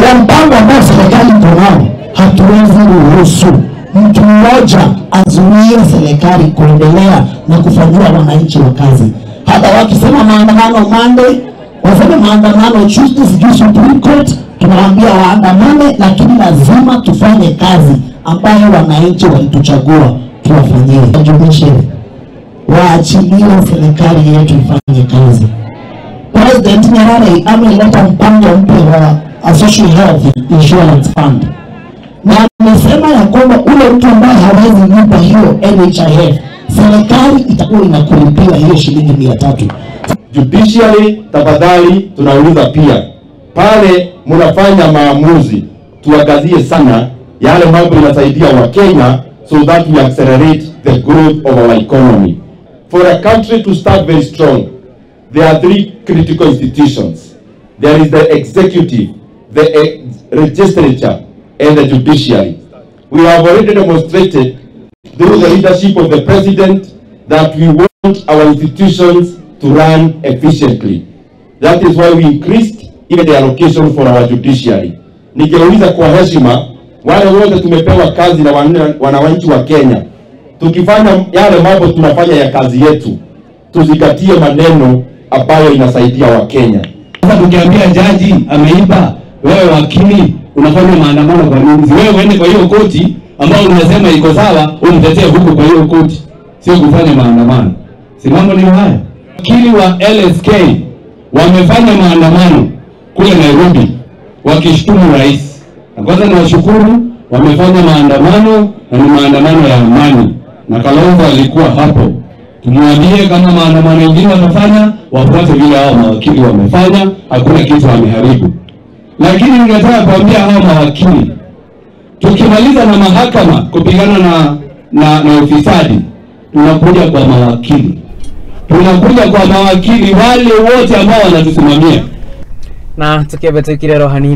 kwa mpango ambao serikali iko nao, hatuwezi ruhusu mtu mmoja azuie serikali kuendelea na kufanyia wananchi wa kazi. Hata wakisema maandamano Monday, wasema maandamano Tuesday, sijui Supreme Court, tunawaambia waandamane, lakini lazima tufanye kazi ambayo wananchi walituchagua tuwafanyie. Judiciary waachilie serikali yetu ifanye kazi. President Nyerere ameleta mpango mpya wa Social Health Insurance Fund, na amesema ya kwamba ule mtu ambaye hawezi lipa hiyo NHIF, serikali itakuwa inakulipia hiyo shilingi 300. Judiciary, tafadhali tunauliza pia, pale mnafanya maamuzi, tuangazie sana yale mambo yanasaidia wa Kenya, so that we accelerate the growth of our economy. For a country to start very strong, there are 3 critical institutions. There is the executive, the legislature, and the judiciary. We have already demonstrated through the leadership of the president that we want our institutions to run efficiently. That is why we increased even the allocation for our judiciary. Nikeuliza kwa heshima, wale wote tumepewa kazi na wananchi wa Kenya, tukifanya yale mambo tunafanya ya kazi yetu, tuzingatie maneno ambayo inasaidia wa Kenya. Sasa tukiambia jaji ameiba, wewe wakili unafanya maandamano kwa nini? Wewe uende kwa hiyo koti ambayo unasema iko sawa, umtetee huko kwa hiyo koti, sio kufanya maandamano. Si mambo ni haya. Wakili wa LSK wamefanya maandamano kule Nairobi wakishtumu rais. Na kwanza nawashukuru, wamefanya maandamano na ni maandamano ya amani. Na Kalonzo alikuwa hapo. Tumwambie kama maandamano mengine watafanya, wafuate vile hao mawakili wamefanya, hakuna kitu wameharibu. Lakini ningetaka kuambia hao mawakili, tukimaliza na mahakama kupigana na ufisadi, tunakuja kwa mawakili. Tunakuja kwa mawakili wale wote ambao wanatusimamia. Na tukiwa betukire rohani